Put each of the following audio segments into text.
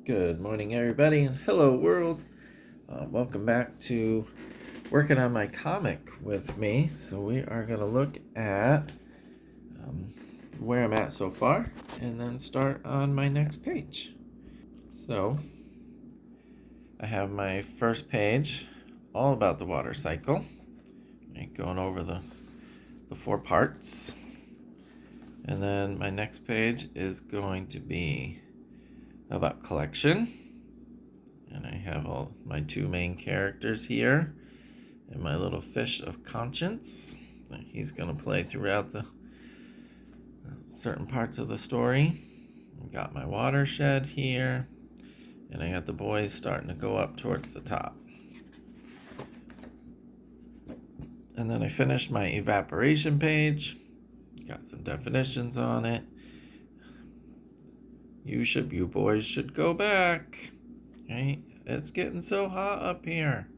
Good morning, everybody, and hello, world. Welcome back to working on my comic with me. So we are going to look at where I'm at so far and then start on my next page. So I have my first page all about the water cycle, going over the 4 parts. And then my next page is going to be about collection. And I have all my 2 main characters here and my little fish of conscience that he's going to play throughout the certain parts of the story. I got my watershed here, and I got the boys starting to go up towards the top. And then I finished my evaporation page, got some definitions on it. You boys should go back. Right? It's getting so hot up here.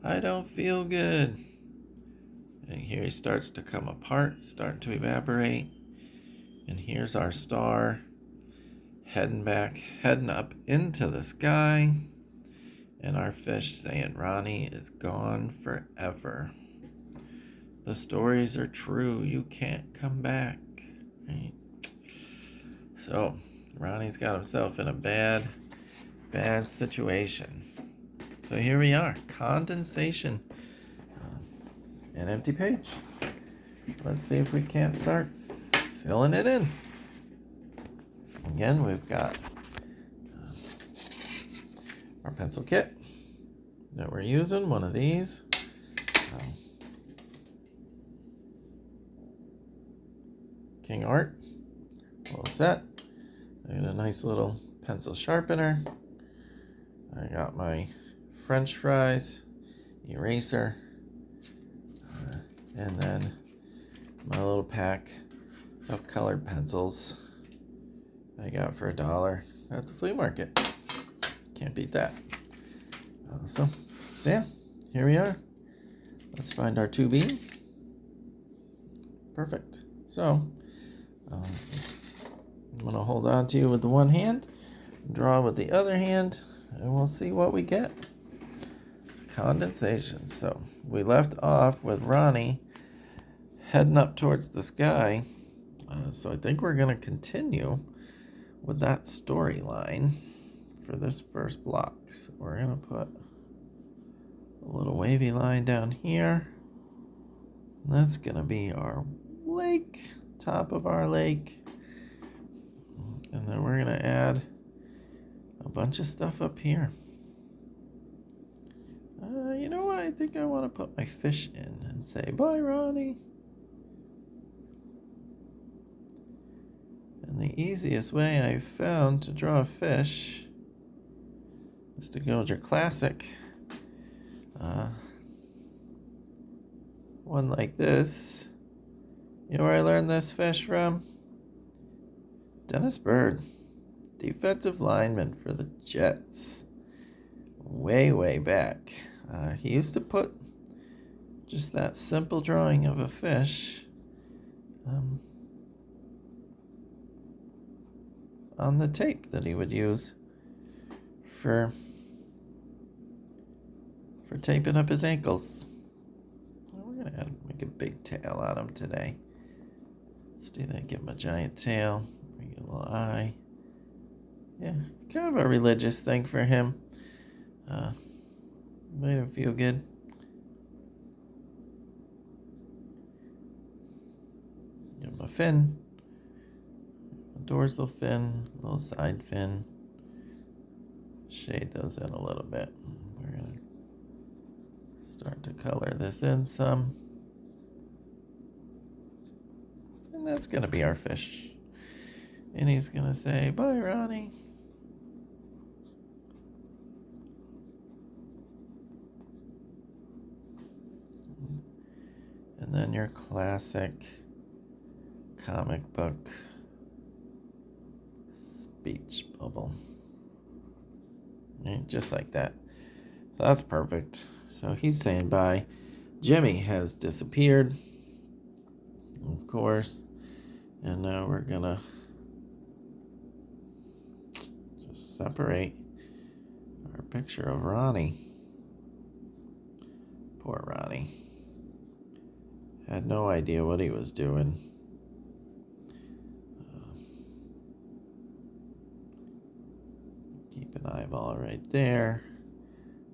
I don't feel good. And here he starts to come apart, starting to evaporate. And here's our star heading up into the sky. And our fish saying Ronnie is gone forever. The stories are true. You can't come back. Right? So Ronnie's got himself in a bad situation. So here we are, condensation, an empty page. Let's see if we can't start filling it in. Again, we've got our pencil kit that we're using, one of these. King Art, all set. I got a nice little pencil sharpener. I got my French fries, eraser, and then my little pack of colored pencils I got for $1 at the flea market. Can't beat that. So yeah, here we are. Let's find our 2B. Perfect. So I'm going to hold on to you with the one hand, draw with the other hand, and we'll see what we get. Condensation. So we left off with Ronnie heading up towards the sky. So I think we're going to continue with that storyline for this first block. So we're going to put a little wavy line down here. That's going to be our lake, top of our lake. And then we're going to add a bunch of stuff up here. You know what? I think I want to put my fish in and say, bye, Ronnie. And the easiest way I've found to draw a fish is to go with your classic one like this. You know where I learned this fish from? Dennis Byrd, defensive lineman for the Jets. Way back. He used to put just that simple drawing of a fish on the tape that he would use for taping up his ankles. We're gonna make a big tail on him today. Let's do that. Give him a giant tail. Make a little eye. Yeah, kind of a religious thing for him. Made him feel good. Give him a fin. A dorsal fin, a little side fin. Shade those in a little bit. We're going to start to color this in some. And that's going to be our fish. And he's going to say, bye, Ronnie. And then your classic comic book speech bubble. Right, just like that. So that's perfect. So he's saying bye. Jimmy has disappeared, of course. And now we're gonna separate our picture of Ronnie. Poor Ronnie. Had no idea what he was doing. Keep an eyeball right there.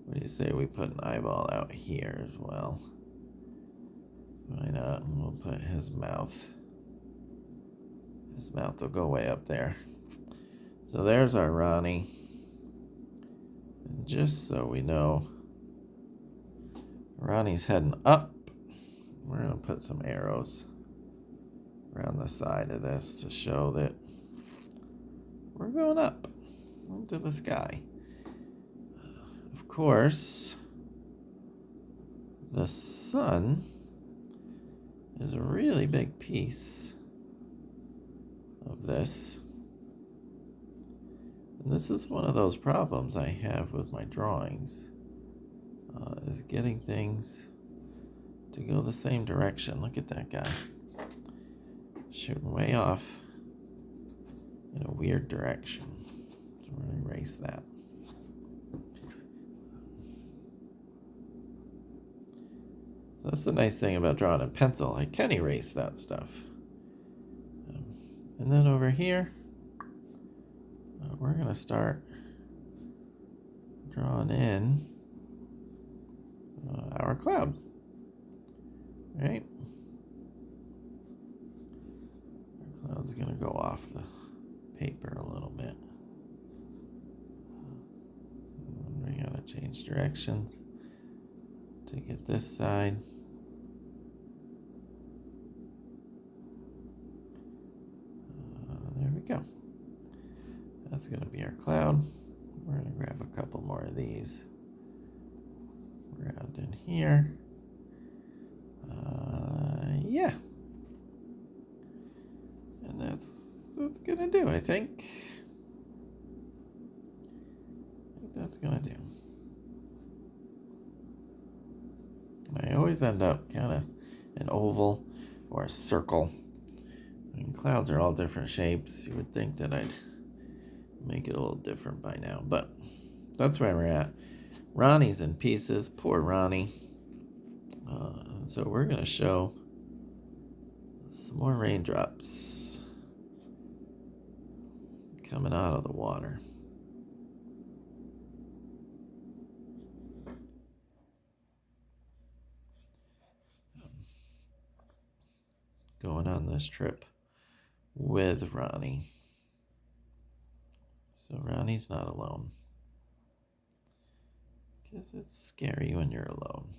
What do you say we put an eyeball out here as well? Why not? And we'll put his mouth. His mouth will go way up there. So there's our Ronnie. And just so we know, Ronnie's heading up. We're going to put some arrows around the side of this to show that we're going up into the sky. Of course, the sun is a really big piece of this. And this is one of those problems I have with my drawings, is getting things to go the same direction. Look at that guy. Shooting way off in a weird direction. So we're going to erase that. So that's the nice thing about drawing in pencil. I can erase that stuff. And then over here, we're going to start drawing in our cloud. Right? Our cloud's going to go off the paper a little bit. And we got to change directions to get this side. There we go. That's going to be our cloud. We're going to grab a couple more of these. Around in here. Yeah. And that's gonna do, I think. That's gonna do. I always end up kind of an oval or a circle. I mean, clouds are all different shapes. You would think that I'd make it a little different by now, but that's where we're at. Ronnie's in pieces. Poor Ronnie. So we're going to show some more raindrops coming out of the water. Going on this trip with Ronnie. So Ronnie's not alone. Because it's scary when you're alone.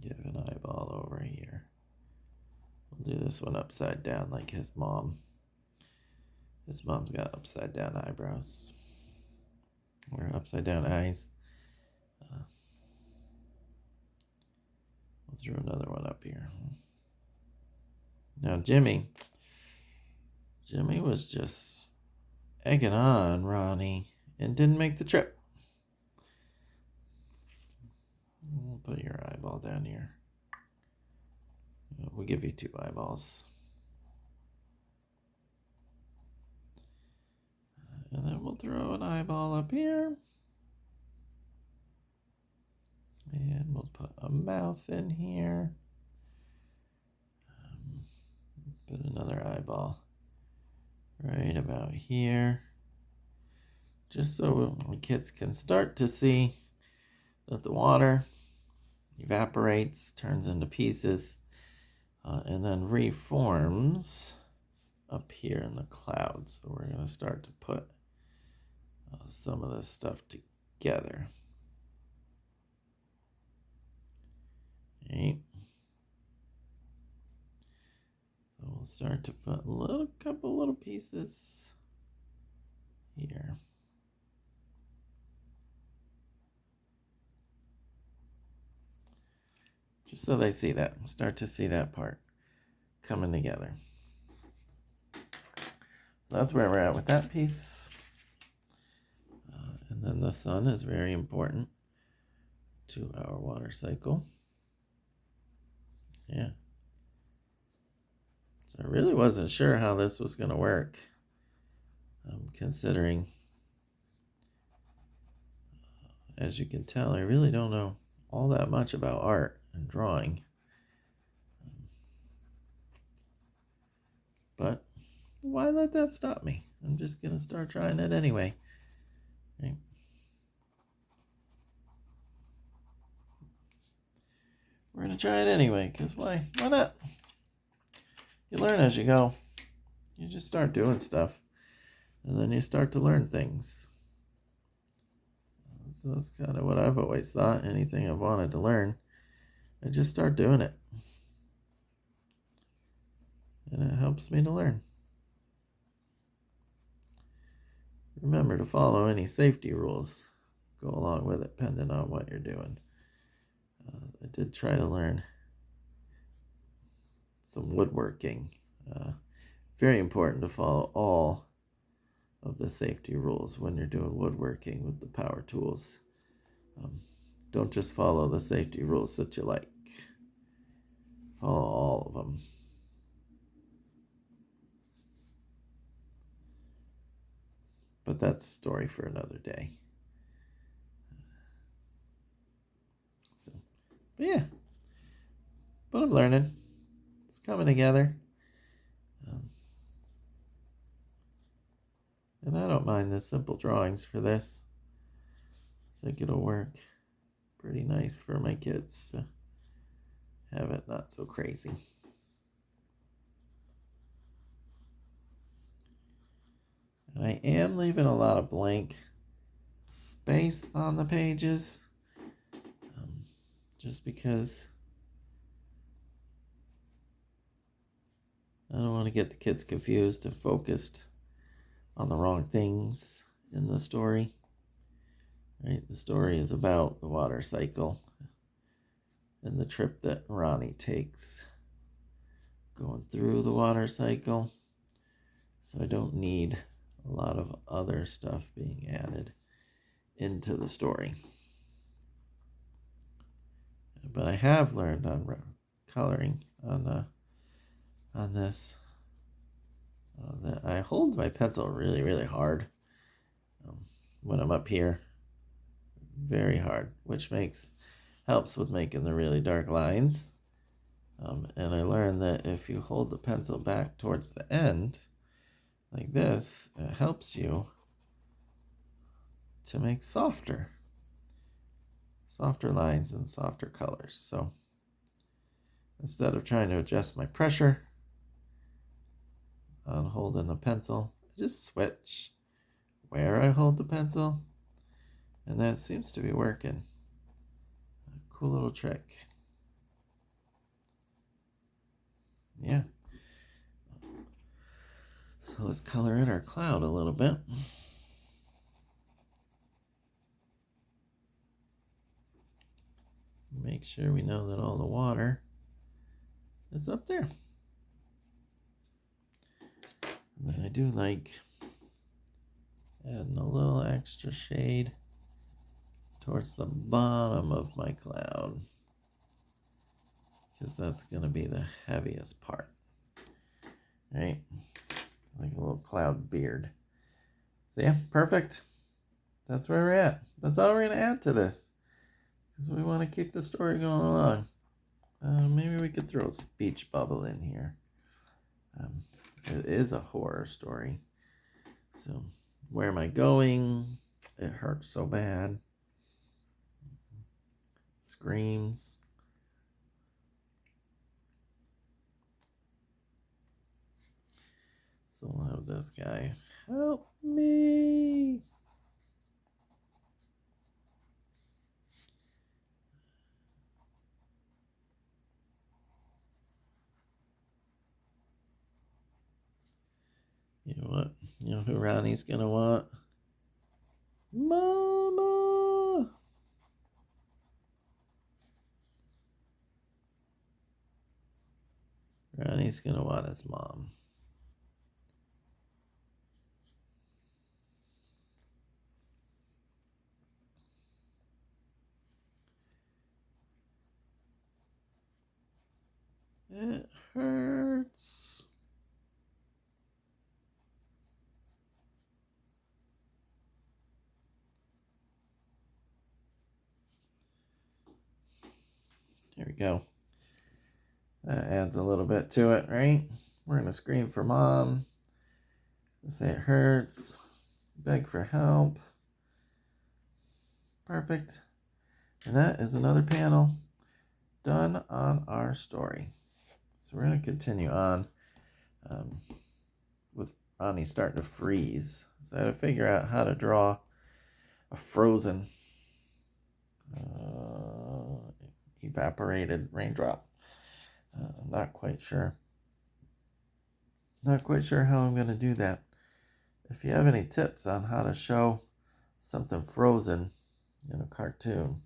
Give an eyeball over here. We'll do this one upside down like his mom. His mom's got upside down eyebrows. Or upside down eyes. We'll throw another one up here. Now Jimmy was just egging on Ronnie and didn't make the trip. We'll put your eyeball down here. We'll give you 2 eyeballs. And then we'll throw an eyeball up here. And we'll put a mouth in here. Put another eyeball right about here. Just so the kids can start to see that the water evaporates, turns into pieces, and then reforms up here in the clouds. So we're going to start to put some of this stuff together. Okay. So we'll start to put a couple little pieces here. Just so they see that, start to see that part coming together. That's where we're at with that piece. And then the sun is very important to our water cycle. Yeah. So I really wasn't sure how this was going to work, considering, as you can tell, I really don't know all that much about art and drawing. But why let that stop me? I'm just going to start trying it anyway. Right? We're going to try it anyway, because why? Why not? You learn as you go. You just start doing stuff, and then you start to learn things. So that's kind of what I've always thought. Anything I've wanted to learn, I just start doing it. And it helps me to learn. Remember to follow any safety rules. Go along with it, depending on what you're doing. I did try to learn some woodworking. Very important to follow all of the safety rules when you're doing woodworking with the power tools. Don't just follow the safety rules that you like. Follow all of them. But that's a story for another day. But yeah, but I'm learning. It's coming together. And I don't mind the simple drawings for this. I think it'll work pretty nice for my kids to have it not so crazy. I am leaving a lot of blank space on the pages, just because I don't want to get the kids confused and focused on the wrong things in the story. Right? The story is about the water cycle and the trip that Ronnie takes going through the water cycle. So I don't need a lot of other stuff being added into the story. But I have learned on coloring on this that I hold my pencil really, really hard when I'm up here. Very hard, which helps with making the really dark lines. And I learned that if you hold the pencil back towards the end, like this, it helps you to make softer lines and softer colors. So instead of trying to adjust my pressure on holding the pencil, I just switch where I hold the pencil, and that seems to be working. A cool little trick. Yeah. So let's color in our cloud a little bit. Make sure we know that all the water is up there. And then I do like adding a little extra shade towards the bottom of my cloud, because that's going to be the heaviest part, right? Like a little cloud beard. So yeah, perfect. That's where we're at. That's all we're going to add to this, because we want to keep the story going along. Maybe we could throw a speech bubble in here. It is a horror story. So, where am I going? It hurts so bad. Screams. So we'll have this guy. Help me! You know what? You know who Ronnie's gonna want? Mama! Ronnie's gonna want his mom. It hurts. Here we go. That adds a little bit to it, right? We're going to scream for mom. Say it hurts. Beg for help. Perfect. And that is another panel done on our story. So we're going to continue on with Ronnie starting to freeze. So I had to figure out how to draw a frozen evaporated raindrop. I'm not quite sure. Not quite sure how I'm going to do that. If you have any tips on how to show something frozen in a cartoon,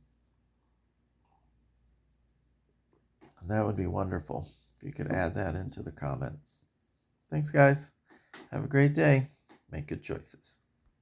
that would be wonderful if you could add that into the comments. Thanks, guys. Have a great day. Make good choices.